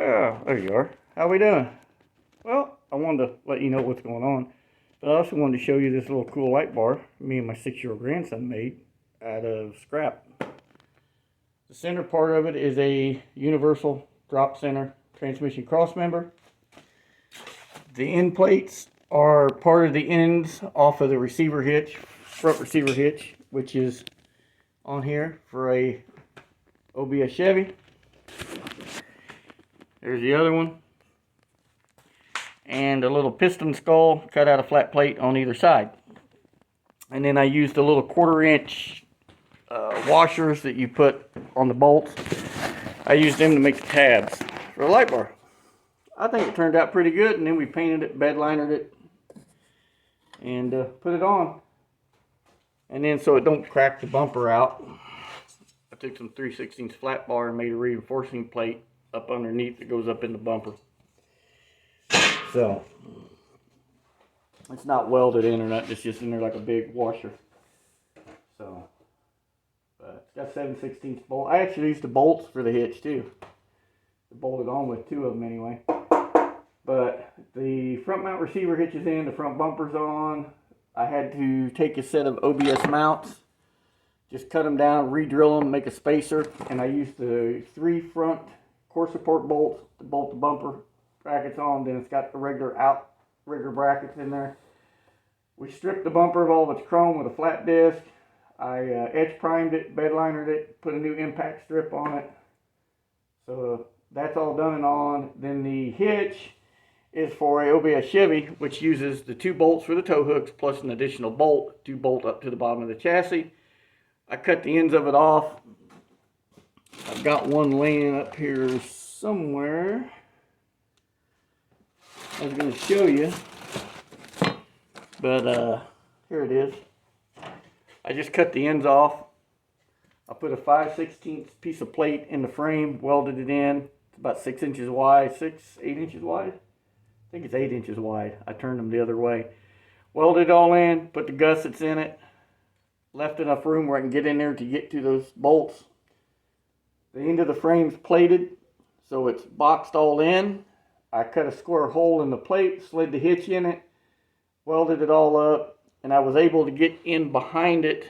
Oh, there you are. How we doing? Well, I wanted to let you know what's going on, but I also wanted to show you this little cool light bar me and my 6-year-old grandson made out of scrap. The center part of it is a universal drop center transmission cross member. The end plates are part of the ends off of the receiver hitch, front receiver hitch, which is on here for a OBS Chevy. There's the other one. And a little piston skull cut out of flat plate on either side. And then I used a little 1/4-inch washers that you put on the bolts. I used them to make the tabs for the light bar. I think it turned out pretty good, and then we painted it, bed linered it, and put it on. And then so it don't crack the bumper out, I took some 3/16 flat bar and made a reinforcing plate up underneath that goes up in the bumper. So it's not welded in or nothing, it's just in there like a big washer. So, but it's got 7/16 bolt. I actually used the bolts for the hitch too. I bolted on with 2 of them anyway. But the front mount receiver hitch is in, the front bumper's on. I had to take a set of OBS mounts, just cut them down, re-drill them, make a spacer, and I used the 3 front core support bolts to bolt the bumper brackets on. Then it's got the regular outrigger brackets in there. We stripped the bumper of all of its chrome with a flat disc. I edge primed it, bed linered it, put a new impact strip on it. So that's all done and on. Then the hitch is for a OBS Chevy, which uses the 2 bolts for the tow hooks plus an additional bolt to bolt up to the bottom of the chassis. I cut the ends of it off. I've got one laying up here somewhere. I was going to show you, but here it is. I just cut the ends off. I put a 5/16 piece of plate in the frame, welded it in. It's about 6 inches wide, 8 inches wide. I think it's 8 inches wide. I turned them the other way. Welded it all in, put the gussets in it. Left enough room where I can get in there to get to those bolts. The end of the frame's plated, so it's boxed all in. I cut a square hole in the plate, slid the hitch in it, welded it all up, and I was able to get in behind it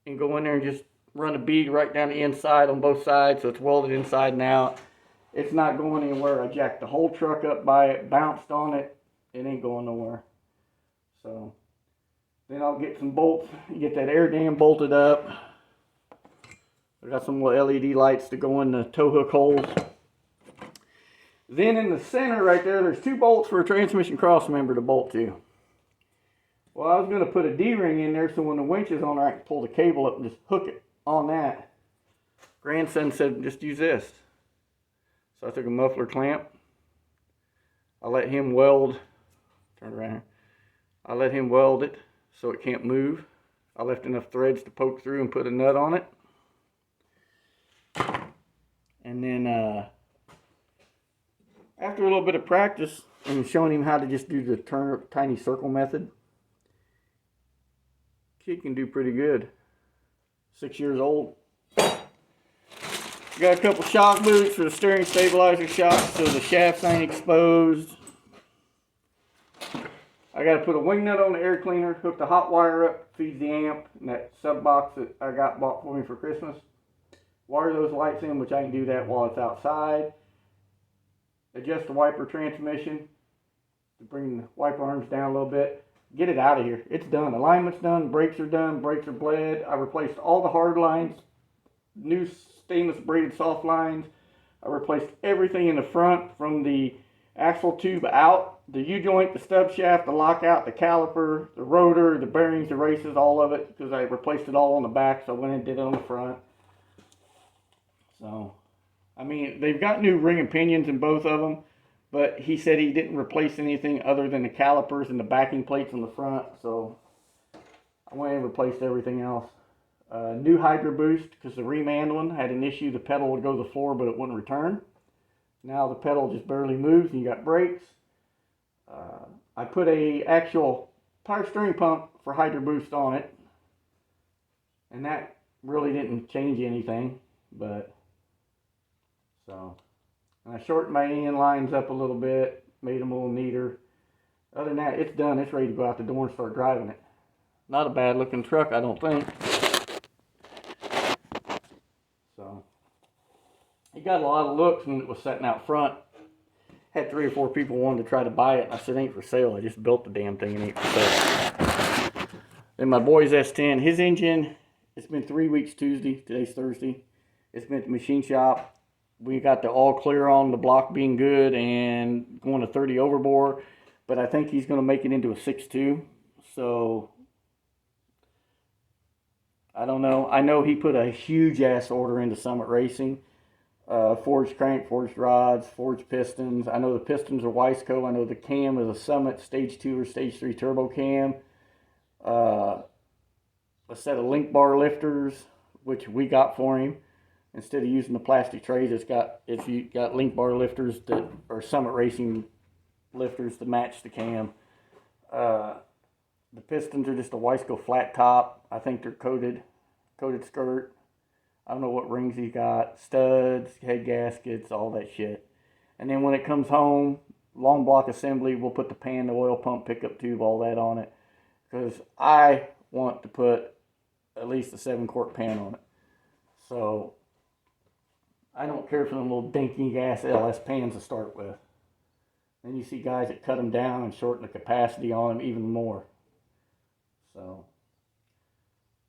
and go in there and just run a bead right down the inside on both sides, so it's welded inside and out. It's not going anywhere. I jacked the whole truck up by it, bounced on it. It ain't going nowhere. So then I'll get some bolts, get that air dam bolted up. I got some little LED lights to go in the tow hook holes. Then in the center right there, there's 2 bolts for a transmission cross member to bolt to. Well, I was going to put a D-ring in there so when the winch is on there, I can pull the cable up and just hook it on that. Grandson said, just use this. So I took a muffler clamp. I let him weld, turn around here. I let him weld it so it can't move. I left enough threads to poke through and put a nut on it. And then after a little bit of practice and showing him how to just do the tiny circle method, kid can do pretty good. 6 years old. Got a couple shock boots for the steering stabilizer shocks so the shafts ain't exposed. I got to put a wing nut on the air cleaner, hook the hot wire up, feeds the amp, and that sub box that I got bought for me for Christmas. Wire those lights in, which I can do that while it's outside. Adjust the wiper transmission to bring the wiper arms down a little bit. Get it out of here. It's done. Alignment's done. Brakes are done. Brakes are bled. I replaced all the hard lines. New stainless braided soft lines. I replaced everything in the front from the axle tube out. The U-joint, the stub shaft, the lockout, the caliper, the rotor, the bearings, the races, all of it. Because I replaced it all on the back, so I went and did it on the front. So, I mean, they've got new ring and pinions in both of them. But he said he didn't replace anything other than the calipers and the backing plates on the front. So I went and replaced everything else. New Hydro Boost, because the Remand one had an issue. The pedal would go to the floor, but it wouldn't return. Now the pedal just barely moves and you got brakes. I put a actual power steering pump for Hydro Boost on it. And that really didn't change anything. But, so... And I shortened my end lines up a little bit, made them a little neater. Other than that, it's done. It's ready to go out the door and start driving it. Not a bad looking truck, I don't think. So, it got a lot of looks when it was sitting out front. Had 3 or 4 people wanted to try to buy it, and I said, it ain't for sale. I just built the damn thing and ain't for sale. Then my boy's S10, his engine, it's been 3 weeks Tuesday. Today's Thursday. It's been at the machine shop. We got the all clear on the block being good and going to 30 overbore. But I think he's going to make it into a 6.2. So, I don't know. I know he put a huge ass order into Summit Racing. Forged crank, forged rods, forged pistons. I know the pistons are Wiseco. I know the cam is a Summit Stage 2 or Stage 3 turbo cam. A set of link bar lifters, which we got for him. Instead of using the plastic trays, it's got link bar lifters that are Summit Racing lifters to match the cam. The pistons are just a Wiseco flat top. I think they're coated skirt. I don't know what rings he got. Studs, head gaskets, all that shit. And then when it comes home, long block assembly, we'll put the pan, the oil pump, pickup tube, all that on it. Because I want to put at least a 7-quart pan on it. So, I don't care for them little dinky gas LS pans to start with. Then you see guys that cut them down and shorten the capacity on them even more. So,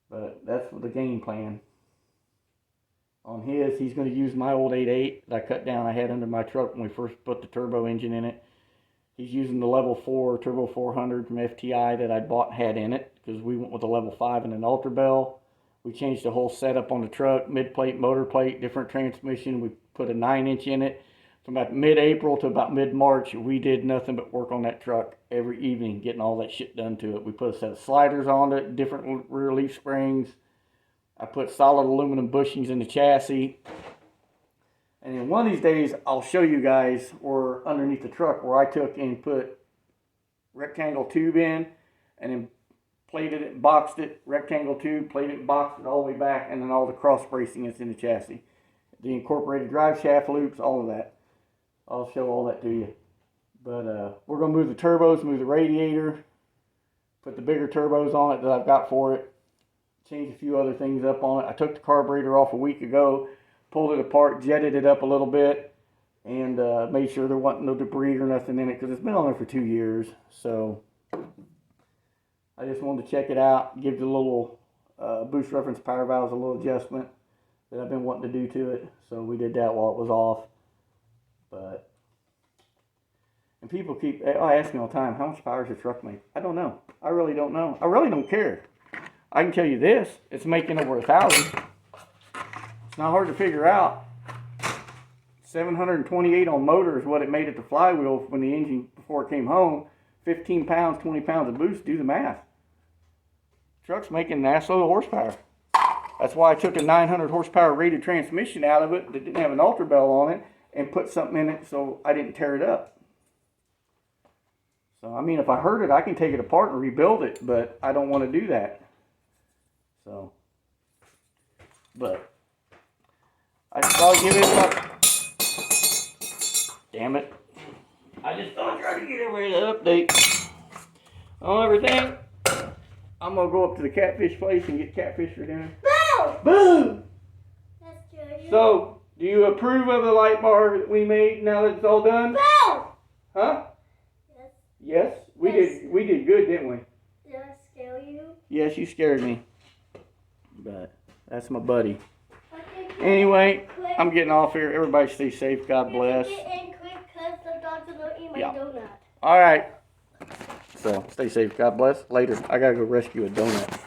but that's the game plan. On his, he's going to use my old 8.8 that I cut down I had under my truck when we first put the turbo engine in it. He's using the level 4 turbo 400 from FTI that I bought and had in it because we went with a level 5 and an Ultra Bell. We changed the whole setup on the truck, mid-plate, motor plate, different transmission. We put a 9-inch in it. From about mid-April to about mid-March, we did nothing but work on that truck every evening, getting all that shit done to it. We put a set of sliders on it, different rear leaf springs. I put solid aluminum bushings in the chassis. And then one of these days, I'll show you guys where underneath the truck where I took and put rectangle tube in and then plated it, boxed it, rectangle tube, plated it, boxed it all the way back, and then all the cross bracing is in the chassis. The incorporated drive shaft loops, all of that. I'll show all that to you. But we're going to move the turbos, move the radiator, put the bigger turbos on it that I've got for it. Change a few other things up on it. I took the carburetor off a week ago, pulled it apart, jetted it up a little bit, and made sure there wasn't no debris or nothing in it because it's been on there for 2 years. So I just wanted to check it out, give the little boost reference power valves a little adjustment that I've been wanting to do to it. So we did that while it was off. And people ask me all the time, how much power does your truck make? I don't know. I really don't know. I really don't care. I can tell you this, it's making over 1,000. It's not hard to figure out. 728 on motor is what it made at the flywheel when the engine, before it came home. 15 pounds, 20 pounds of boost, do the math. Truck's making an assload of horsepower. That's why I took a 900 horsepower rated transmission out of it that didn't have an Ultra Bell on it and put something in it so I didn't tear it up. So, I mean, if I hurt it, I can take it apart and rebuild it, but I don't want to do that. So, but I just thought I'd give it up. Damn it. I just thought I'd try to get everybody an update on everything. I'm going to go up to the catfish place and get catfish for dinner. Boo! Boo! That's good. So, do you approve of the light bar that we made now that it's all done? Boo! Huh? Yes. Yes? We did good, didn't we? Did I scare you? Yes, you scared me. But that's my buddy. Anyway, I'm getting off here. Everybody stay safe. God bless. Yeah. All right. So, stay safe. God bless. Later. I got to go rescue a donut.